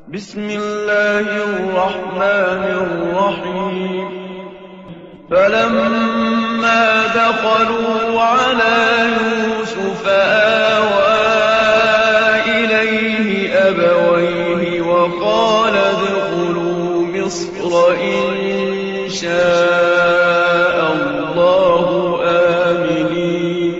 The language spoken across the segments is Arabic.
بسم الله الرحمن الرحيم. فلما دخلوا على يوسف آوى إليه أبويه وقال ادخلوا مصر إن شاء الله آمنين.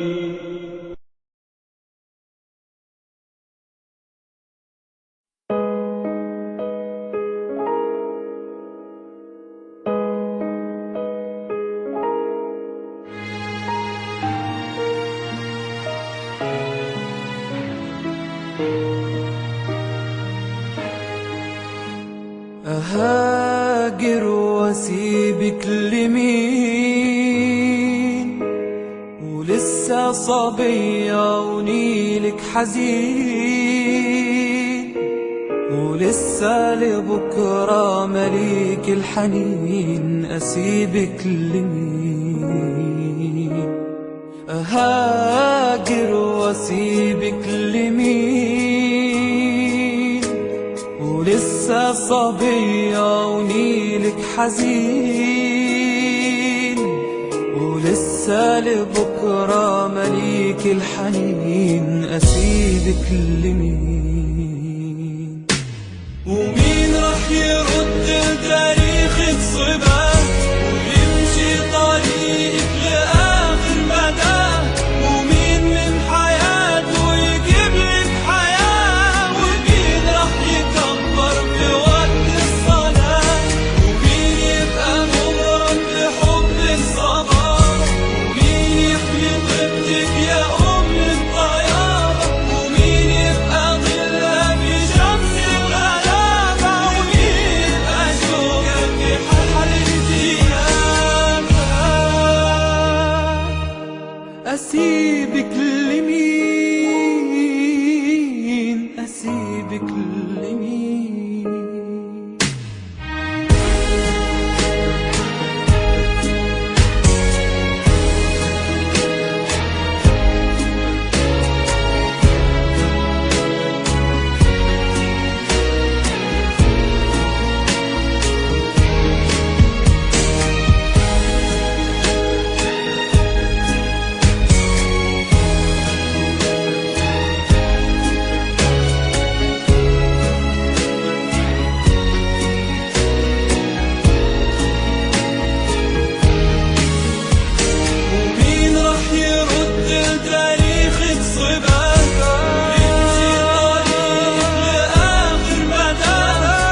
أهاجر واسيبك لمين ولسه صبية ونيلك حزين ولسه لبكرة مليك الحنين أسيبك لمين؟ أهاجر واسيبك لمين ولسه صبية ونيلك حزين ولسه لبكرة مليك الحنين أسيبك لمين؟ ومين رح يرد تاريخك صباه ويمشي طريقك لآخر مدى؟ ومين من حياته يجيب لك حياة؟ ومين رح يكبر في وقت الصلاة؟ ومين يبقى مغرم بحبك صباح؟ ومين يحمي طيبتك يا أم الطيارة؟ ومين يبقى ظلها في شمس الغلابة؟ ومين يبقى شوقك في حرة أيامها؟ أسيبك لمين؟ أسيبك لمين؟ ومين رح يرد تاريخك صباه ويمشي طريقك لآخر مدى؟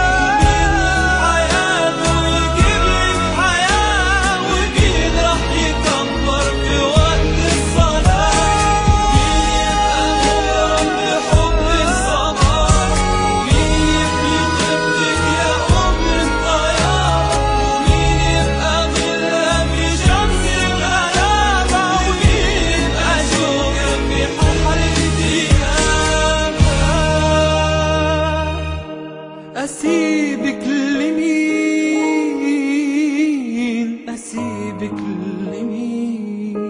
ومين من حياته يجيب لك حياة؟ ومين رح يكبر في وقت الصلاة؟ ومين يبقى مغرم بحبك صباح؟ ومين يحمي طيبتك يا أم الطيارة؟ ومين يبقى ظلها في شمس الغلابة؟ ومين يبقى شوقك في حرة أيامها؟ أسيبك لمين؟ أسيبك لمين؟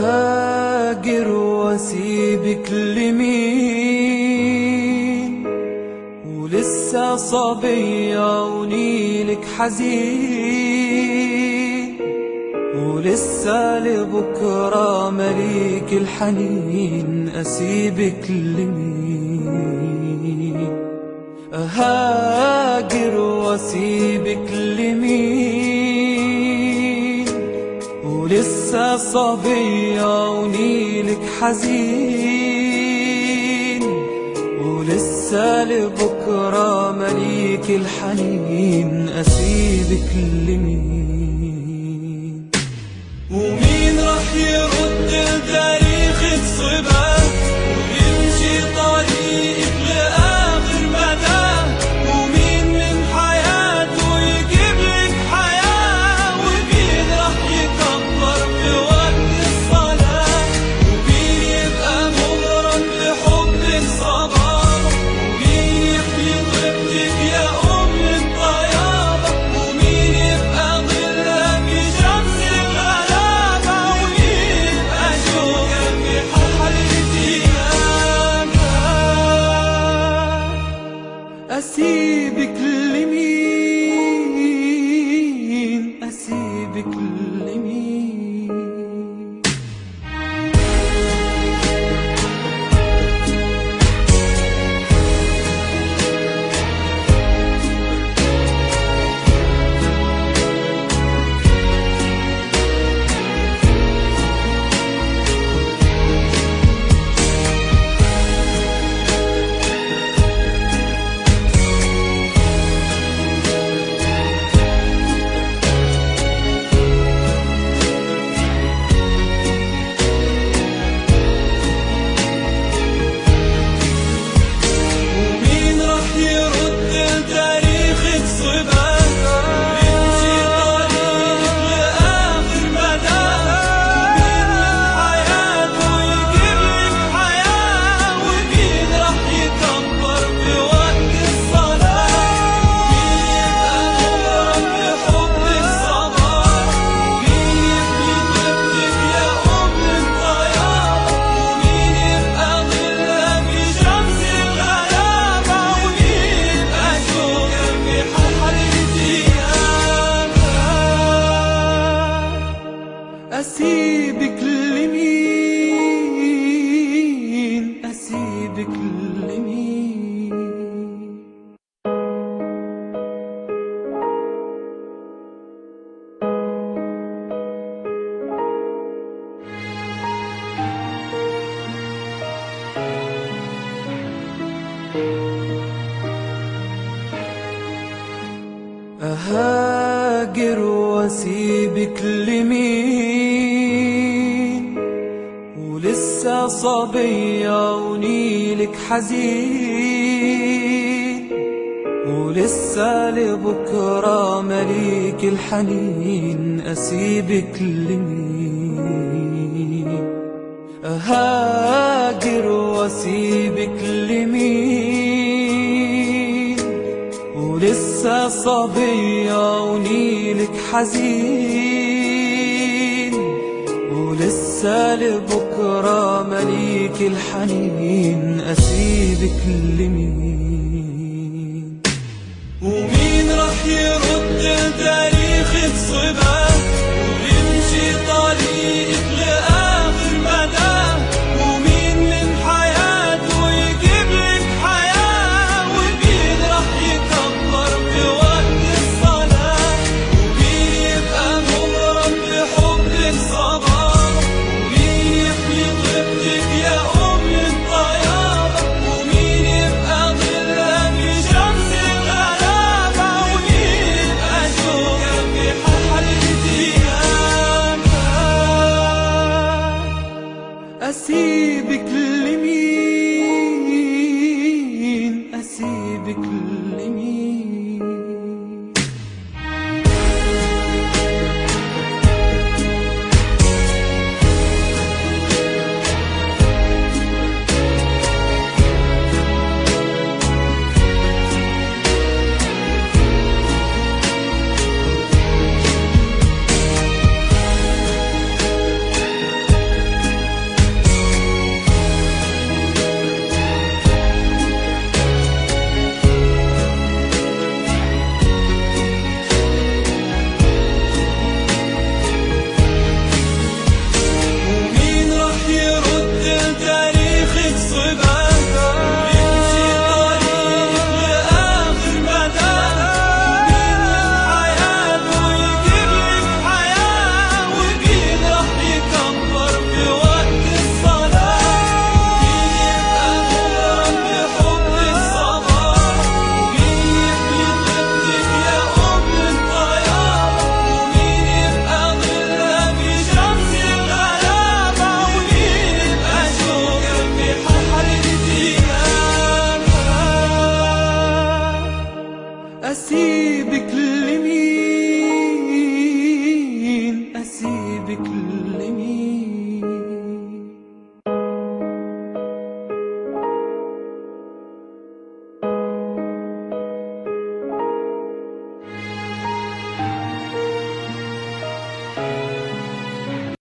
أهاجر واسيبك لمين ولسه صبية ونيلك حزين ولسه لبكرة مليك الحنين أسيبك لمين؟ أهاجر واسيبك لمين ولسه صبية ونيلك حزين ولسه لبكرة مليك الحنين أسيبك لمين؟ ومين رح يرد تاريخك صباه ويمشي طريقك لآخر مدى؟ ومين من حياته يجيب لك حياة؟ ومين رح يكبر في وقت الصلاة؟ ومين يبقى مغرم بحبك واسيبك لمين؟ أهاجر واسيبك لمين؟ ولسه صبية ونيلك حزين، ولسه لبكرة مليك الحنين، أسيبك لمين؟ أهاجر واسيبك لمين؟ ولسه صبية ونيلك حزين، ولسه لبكرة مليك الحنين، أسيبك لمين؟ ومين رح يرد